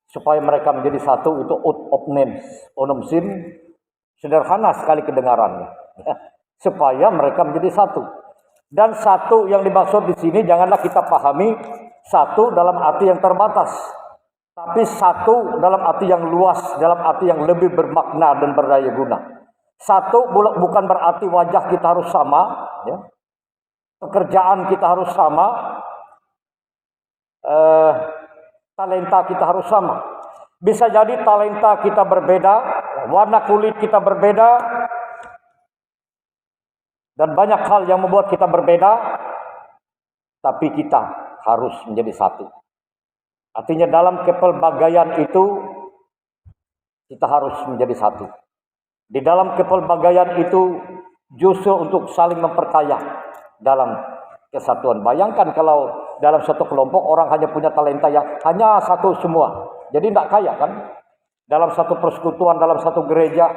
supaya mereka menjadi satu, itu ut opnem onom sin, sederhana sekali kedengarannya. Supaya mereka menjadi satu. Dan satu yang dimaksud di sini janganlah kita pahami satu dalam arti yang terbatas, tapi satu dalam arti yang luas, dalam arti yang lebih bermakna dan berdaya guna. Satu bukan berarti wajah kita harus sama, ya. Pekerjaan kita harus sama, talenta kita harus sama. Bisa jadi talenta kita berbeda, warna kulit kita berbeda, dan banyak hal yang membuat kita berbeda, tapi kita harus menjadi satu. Artinya dalam kepelbagaian itu, kita harus menjadi satu. Di dalam kepelbagaian itu, justru untuk saling memperkaya dalam kesatuan. Bayangkan kalau dalam satu kelompok orang hanya punya talenta yang hanya satu semua. Jadi tidak kaya kan? Dalam satu persekutuan, dalam satu gereja,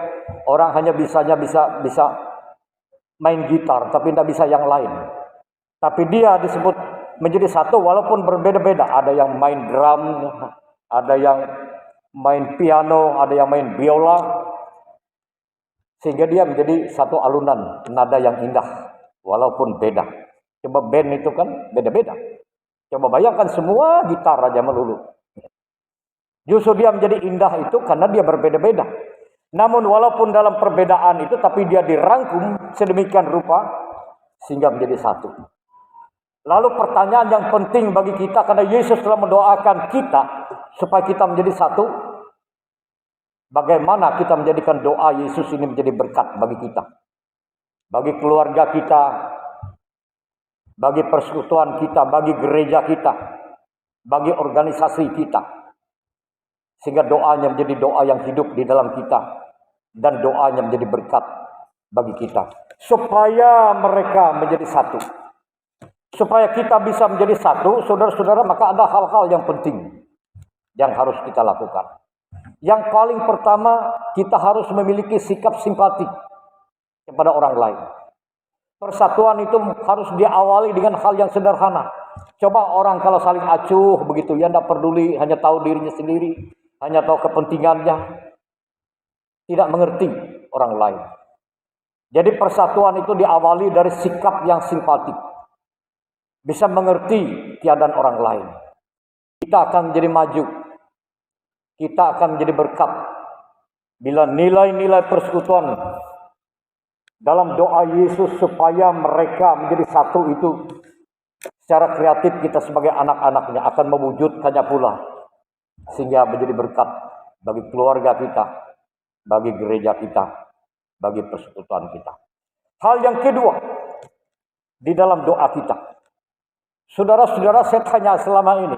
orang hanya bisa main gitar, tapi tidak bisa yang lain. Tapi dia disebut menjadi satu walaupun berbeda-beda. Ada yang main drum, ada yang main piano, ada yang main biola. Sehingga dia menjadi satu alunan nada yang indah, walaupun beda. Coba band itu kan beda-beda. Coba bayangkan semua gitar aja melulu. Justru dia menjadi indah itu karena dia berbeda-beda. Namun walaupun dalam perbedaan itu, tapi dia dirangkum sedemikian rupa sehingga menjadi satu. Lalu pertanyaan yang penting bagi kita, karena Yesus telah mendoakan kita supaya kita menjadi satu. Bagaimana kita menjadikan doa Yesus ini menjadi berkat bagi kita, bagi keluarga kita, bagi persekutuan kita, bagi gereja kita, bagi organisasi kita. Sehingga doanya menjadi doa yang hidup di dalam kita, dan doanya menjadi berkat bagi kita. Supaya mereka menjadi satu. Supaya kita bisa menjadi satu, saudara-saudara, maka ada hal-hal yang penting yang harus kita lakukan. Yang paling pertama, kita harus memiliki sikap simpati kepada orang lain. Persatuan itu harus diawali dengan hal yang sederhana. Coba orang kalau saling acuh begitu, ya tidak peduli, hanya tahu dirinya sendiri, hanya tahu kepentingannya, tidak mengerti orang lain. Jadi persatuan itu diawali dari sikap yang simpatik. Bisa mengerti keadaan orang lain. Kita akan menjadi maju. Kita akan menjadi berkat. Bila nilai-nilai persekutuan dalam doa Yesus supaya mereka menjadi satu itu, secara kreatif kita sebagai anak-anaknya akan mewujudkannya pula. Sehingga menjadi berkat bagi keluarga kita, bagi gereja kita, bagi persekutuan kita. Hal yang kedua, di dalam doa kita. Saudara-saudara, saya tanya selama ini,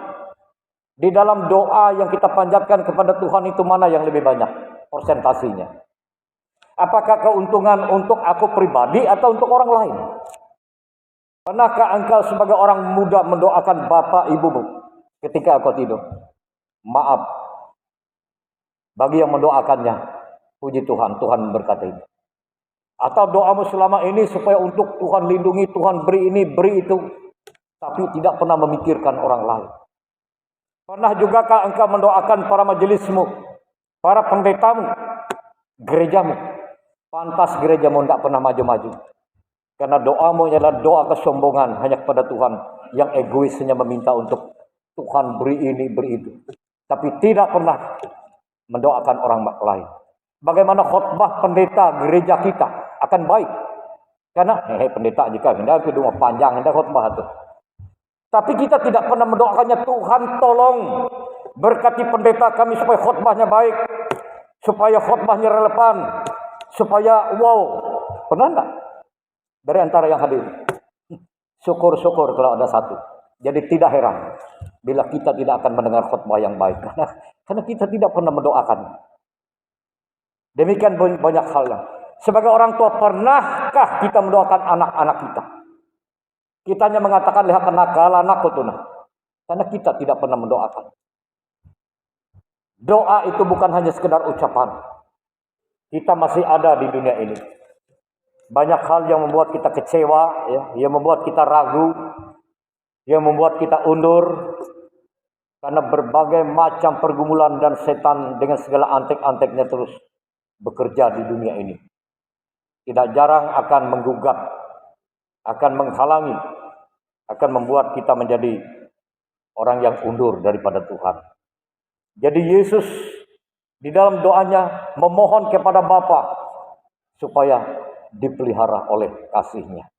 di dalam doa yang kita panjatkan kepada Tuhan itu mana yang lebih banyak persentasinya? Apakah keuntungan untuk aku pribadi atau untuk orang lain? Pernahkah engkau sebagai orang muda mendoakan bapak ibumu ketika engkau tidur? Maaf, bagi yang mendoakannya, puji Tuhan, Tuhan memberkati. Atau doamu selama ini supaya untuk Tuhan lindungi, Tuhan beri ini, beri itu, tapi tidak pernah memikirkan orang lain. Pernah jugakah engkau mendoakan para majelismu, para pendetamu, gerejamu? Pantas gerejamu tidak pernah maju-maju. Karena doamu adalah doa kesombongan hanya kepada Tuhan, yang egois hanya meminta untuk Tuhan beri ini, beri itu. Tapi tidak pernah mendoakan orang lain. Bagaimana khotbah pendeta gereja kita akan baik. Karena pendeta jika hendak kedua panjang hendak khotbah itu. Tapi kita tidak pernah mendoakannya, Tuhan tolong berkati pendeta kami supaya khotbahnya baik, supaya khotbahnya relevan, supaya wow. Pernah enggak? Dari antara yang hadir. Syukur-syukur kalau ada satu. Jadi tidak heran bila kita tidak akan mendengar khotbah yang baik. Karena kita tidak pernah mendoakan. Demikian banyak hal yang. Sebagai orang tua, pernahkah kita mendoakan anak-anak kita? Kita hanya mengatakan lihat kenakalan aku tuh. Karena kita tidak pernah mendoakan. Doa itu bukan hanya sekedar ucapan. Kita masih ada di dunia ini. Banyak hal yang membuat kita kecewa, ya, yang membuat kita ragu, yang membuat kita undur. Karena berbagai macam pergumulan dan setan dengan segala antek-anteknya terus bekerja di dunia ini. Tidak jarang akan menggugat, akan menghalangi, akan membuat kita menjadi orang yang undur daripada Tuhan. Jadi Yesus di dalam doanya memohon kepada Bapa supaya dipelihara oleh kasih-Nya.